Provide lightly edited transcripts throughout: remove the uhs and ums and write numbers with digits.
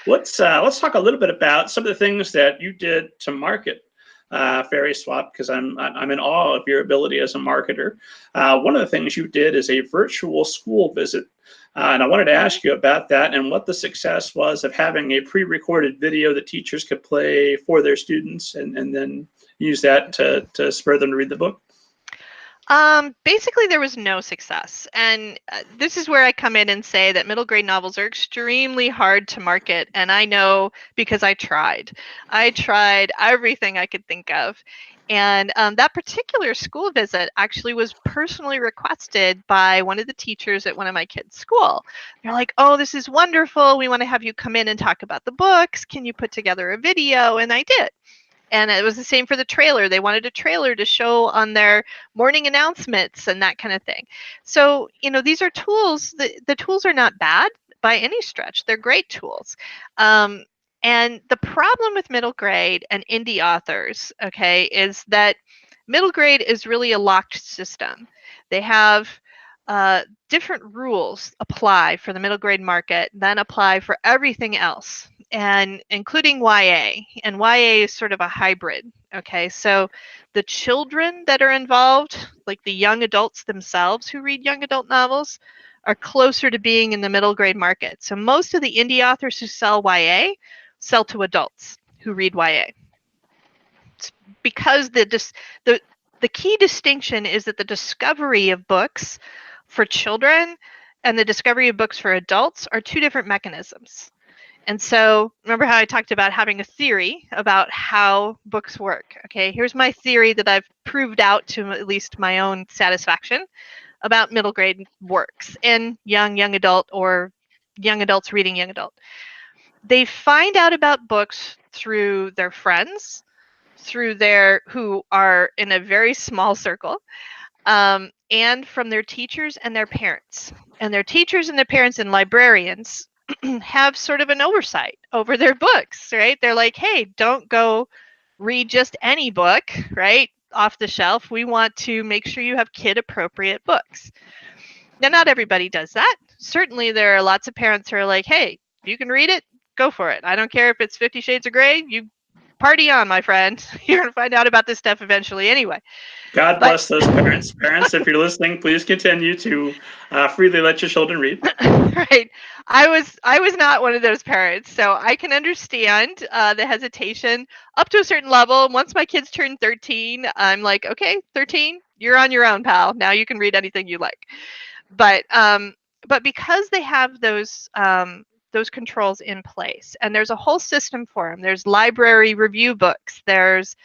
Let's talk a little bit about some of the things that you did to market Fairy Swap, because I'm in awe of your ability as a marketer. One of the things you did is a virtual school visit, and I wanted to ask you about that and what the success was of having a pre-recorded video that teachers could play for their students, and then use that to spur them to read the book. Basically, there was no success. And this is where I come in and say that middle grade novels are extremely hard to market. And I know because I tried. I tried everything I could think of. And that particular school visit actually was personally requested by one of the teachers at one of my kids' school. They're like, oh, this is wonderful. We want to have you come in and talk about the books. Can you put together a video? And I did. And it was the same for the trailer. They wanted a trailer to show on their morning announcements and that kind of thing. So, these are tools. The tools are not bad by any stretch. They're great tools. And the problem with middle grade and indie authors, okay, is that middle grade is really a locked system. They have different rules apply for the middle grade market than apply for everything else, and including YA. And YA is sort of a hybrid. Okay, so the children that are involved, like the young adults themselves who read young adult novels, are closer to being in the middle grade market. So most of the indie authors who sell YA sell to adults who read YA. It's because the key distinction is that the discovery of books for children and the discovery of books for adults are two different mechanisms. And so remember how I talked about having a theory about how books work. Okay, here's my theory that I've proved out to at least my own satisfaction about middle grade works in young adult or young adults reading young adult. They find out about books through their friends, through who are in a very small circle, and from their teachers and their parents. And their teachers and their parents and librarians have sort of an oversight over their books, right? They're like, hey, don't go read just any book, right, off the shelf. We want to make sure you have kid-appropriate books. Now, not everybody does that. Certainly, there are lots of parents who are like, hey, if you can read it, go for it. I don't care if it's 50 Shades of Grey. You party on, my friend. You're going to find out about this stuff eventually anyway. God bless those parents. Parents, if you're listening, please continue to freely let your children read. Right. I was not one of those parents, so I can understand the hesitation up to a certain level. Once my kids turn 13, I'm like, okay, 13, you're on your own, pal. Now you can read anything you like. But because they have those controls in place, and there's a whole system for them. There's library review books. There's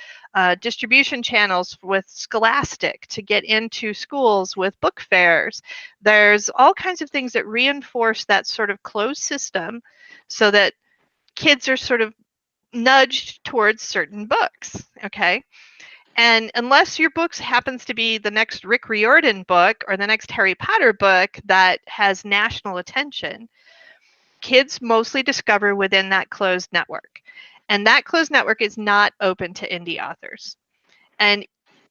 distribution channels with Scholastic to get into schools with book fairs. There's all kinds of things that reinforce that sort of closed system so that kids are sort of nudged towards certain books, okay? And unless your book happens to be the next Rick Riordan book or the next Harry Potter book that has national attention, kids mostly discover within that closed network. And that closed network is not open to indie authors. And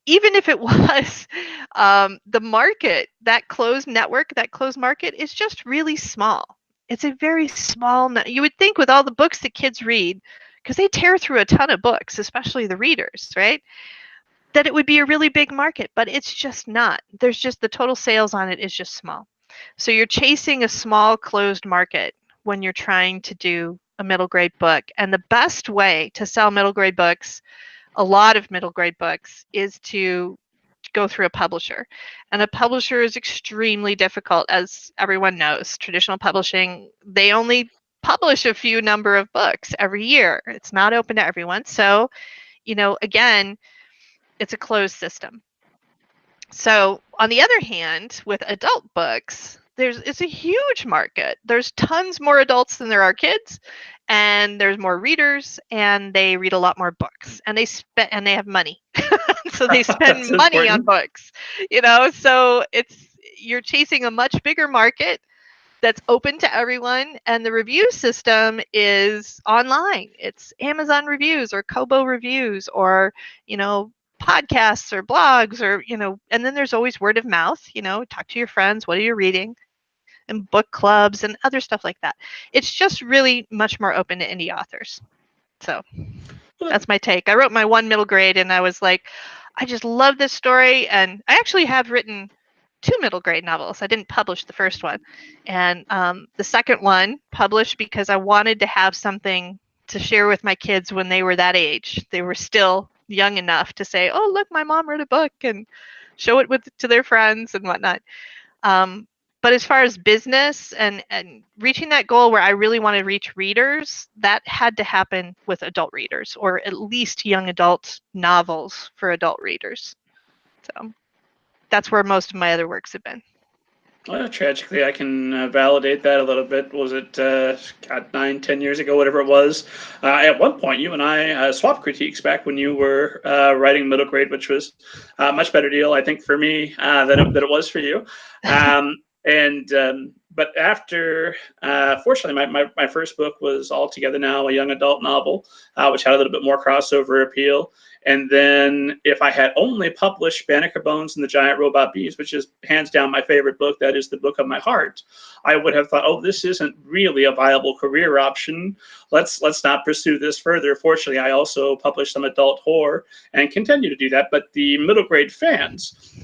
even if it was, the market, that closed network, that closed market is just really small. It's a very small, you would think with all the books that kids read, because they tear through a ton of books, especially the readers, right? That it would be a really big market, but it's just not. There's just the total sales on it is just small. So you're chasing a small closed market when you're trying to do a middle grade book. And the best way to sell middle grade books, a lot of middle grade books, is to go through a publisher. And a publisher is extremely difficult, as everyone knows. Traditional publishing, they only publish a few number of books every year. It's not open to everyone. So, again, it's a closed system. So on the other hand, with adult books, it's a huge market. There's tons more adults than there are kids, and there's more readers, and they read a lot more books, and they have money. So they spend money on books, so you're chasing a much bigger market that's open to everyone, and the review system is online. It's Amazon reviews or Kobo reviews or, podcasts or blogs or, and then there's always word of mouth, talk to your friends. What are you reading? and book clubs and other stuff like that. It's just really much more open to indie authors. So that's my take. I wrote my one middle grade and I was like, I just love this story. And I actually have written 2 middle grade novels. I didn't publish the first one. And the second one published because I wanted to have something to share with my kids when they were that age. They were still young enough to say, oh, look, my mom wrote a book, and show it to their friends and whatnot. But as far as business and reaching that goal where I really want to reach readers, that had to happen with adult readers, or at least young adult novels for adult readers. So that's where most of my other works have been. Well, tragically, I can validate that a little bit. Was it, God, 9, 10 years ago, whatever it was? At one point, you and I swapped critiques back when you were writing middle grade, which was a much better deal, I think, for me than it was for you. But after, fortunately, my first book was Altogether Now, a young adult novel, which had a little bit more crossover appeal. And then if I had only published Banneker Bones and the Giant Robot Bees, which is hands down my favorite book, that is the book of my heart, I would have thought, oh, this isn't really a viable career option. Let's not pursue this further. Fortunately, I also published some adult horror and continue to do that. But the middle grade fans,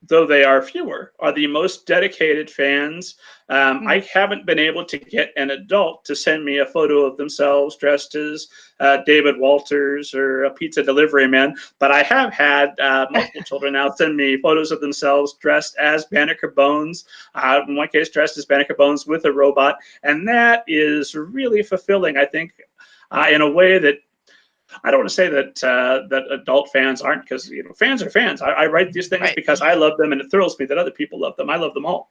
though they are fewer, are the most dedicated fans. I haven't been able to get an adult to send me a photo of themselves dressed as David Walters or a pizza delivery man, but I have had multiple children now send me photos of themselves dressed as Banneker Bones, in one case dressed as Banneker Bones with a robot, and that is really fulfilling, I think, in a way that I don't want to say that that adult fans aren't, because fans are fans. I write these things because I love them, and it thrills me that other people love them. I love them all.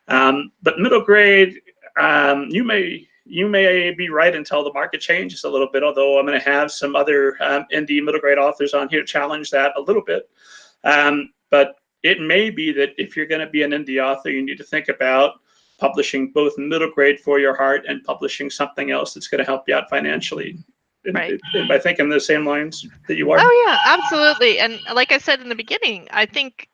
But middle grade, you may be right until the market changes a little bit. Although I'm going to have some other indie middle grade authors on here to challenge that a little bit. But it may be that if you're going to be an indie author, you need to think about publishing both middle grade for your heart and publishing something else that's going to help you out financially. I think in the same lines that you are. Oh yeah, absolutely. And like I said in the beginning, I think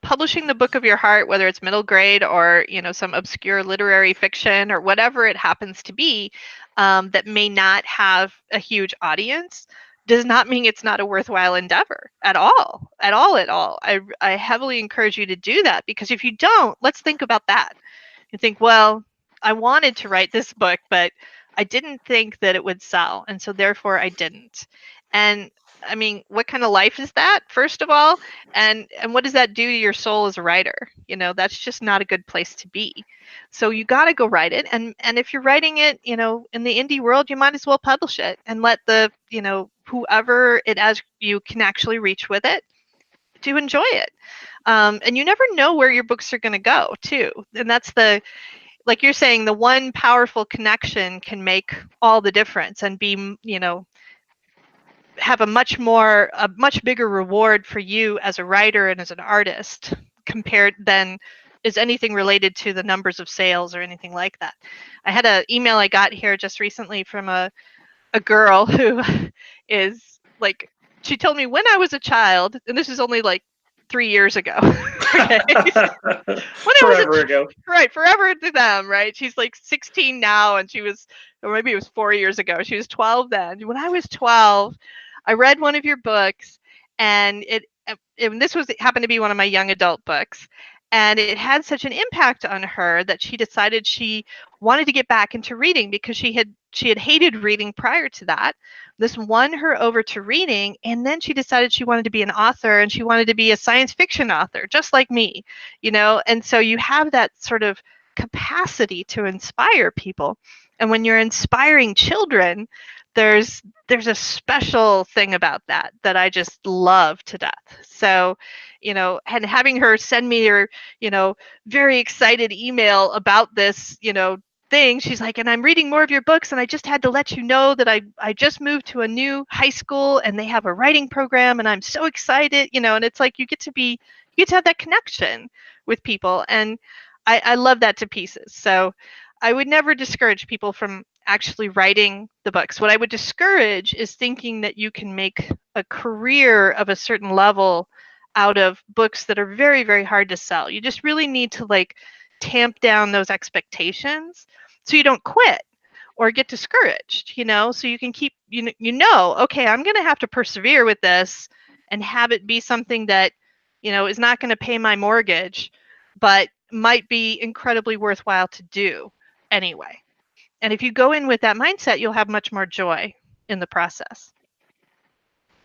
publishing the book of your heart, whether it's middle grade or some obscure literary fiction or whatever it happens to be, that may not have a huge audience, does not mean it's not a worthwhile endeavor at all. I heavily encourage you to do that, because if you don't, let's think about that. You think, well, I wanted to write this book, but I didn't think that it would sell, and so therefore I didn't. And I mean, what kind of life is that, first of all? And what does that do to your soul as a writer? That's just not a good place to be. So you got to go write it. And if you're writing it, in the indie world, you might as well publish it and let the, whoever it as you can actually reach with it to enjoy it. And you never know where your books are going to go, too. And that's like you're saying, the one powerful connection can make all the difference and be, have a much bigger reward for you as a writer and as an artist compared than is anything related to the numbers of sales or anything like that. I had an email I got here just recently from a girl who is like, she told me when I was a child, and this is only like 3 years ago. Okay. Forever ago. Right, forever to them, right? She's like 16 now, and she was, or maybe it was 4 years ago. She was 12 then. When I was 12, I read one of your books, and this happened to be one of my young adult books, and it had such an impact on her that she decided she wanted to get back into reading, because she had hated reading prior to that. This won her over to reading, and then she decided she wanted to be an author, and she wanted to be a science fiction author, just like me, and so you have that sort of capacity to inspire people. And when you're inspiring children, there's a special thing about that I just love to death. So, and having her send me her, very excited email about this, thing, she's like, and I'm reading more of your books, and I just had to let you know that I just moved to a new high school, and they have a writing program, and I'm so excited, and it's like you get to have that connection with people, and I love that to pieces. So I would never discourage people from actually writing the books. What I would discourage is thinking that you can make a career of a certain level out of books that are very, very hard to sell. You just really need to tamp down those expectations so you don't quit or get discouraged, so you can keep, okay, I'm going to have to persevere with this and have it be something that, is not going to pay my mortgage, but might be incredibly worthwhile to do anyway. And if you go in with that mindset, you'll have much more joy in the process.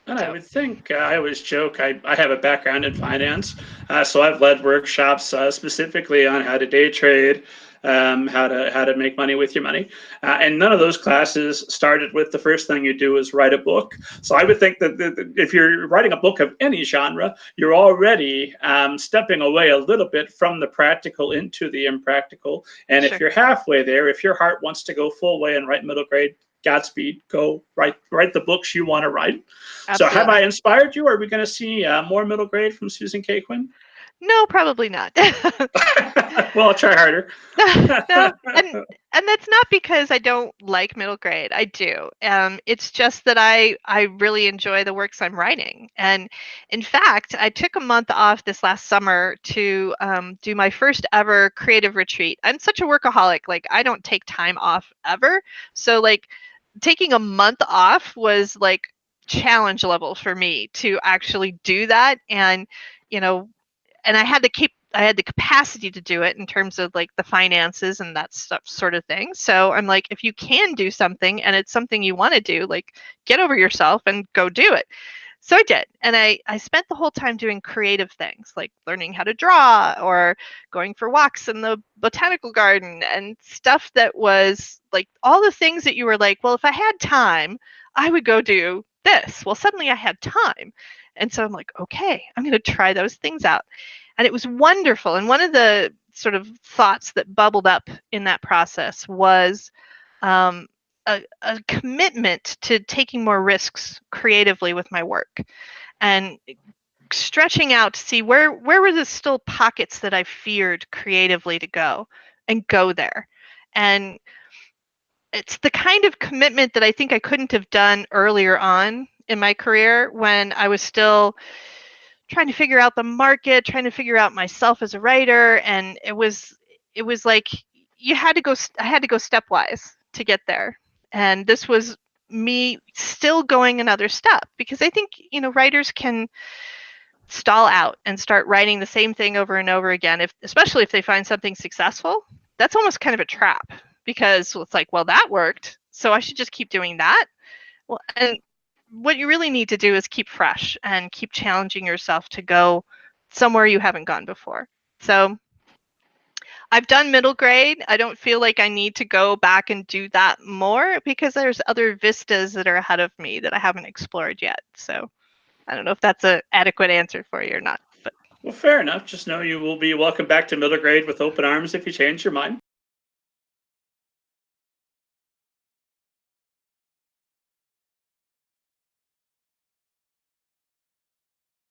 And I would think, I always joke, I have a background in finance, so I've led workshops specifically on how to day trade, how to make money with your money, and none of those classes started with the first thing you do is write a book. So I would think that if you're writing a book of any genre, you're already stepping away a little bit from the practical into the impractical. And Sure. if you're halfway there, if your heart wants to go full way and write middle grade, Godspeed, go write the books you want to write. Absolutely. So have I inspired you? Are we going to see more middle grade from Susan Kaye Quinn? No, probably not. Well, I'll try harder. No, and that's not because I don't like middle grade. I do. It's just that I really enjoy the works I'm writing. And in fact, I took a month off this last summer to do my first ever creative retreat. I'm such a workaholic. Like, I don't take time off ever. So like taking a month off was like challenge level for me to actually do that. And and I had the capacity to do it in terms of like the finances and that stuff sort of thing. So I'm like, if you can do something and it's something you want to do, like, get over yourself and go do it. So I did. And I spent the whole time doing creative things like learning how to draw or going for walks in the botanical garden and stuff that was like all the things that you were like, well, if I had time, I would go do this. Well, suddenly I had time. And so I'm like, okay, I'm going to try those things out. And it was wonderful. And one of the sort of thoughts that bubbled up in that process was a commitment to taking more risks creatively with my work and stretching out to see where were the still pockets that I feared creatively to go and go there. And it's the kind of commitment that I think I couldn't have done earlier on in my career when I was still trying to figure out the market, trying to figure out myself as a writer, and it was like I had to go stepwise to get there. And this was me still going another step because I think, writers can stall out and start writing the same thing over and over again, especially if they find something successful. That's almost kind of a trap because it's like, well, that worked, so I should just keep doing that. Well, and what you really need to do is keep fresh and keep challenging yourself to go somewhere you haven't gone before. So I've done middle grade. I don't feel like I need to go back and do that more because there's other vistas that are ahead of me that I haven't explored yet. So I don't know if that's an adequate answer for you or not. But Well, fair enough. Just know you will be welcome back to middle grade with open arms if you change your mind.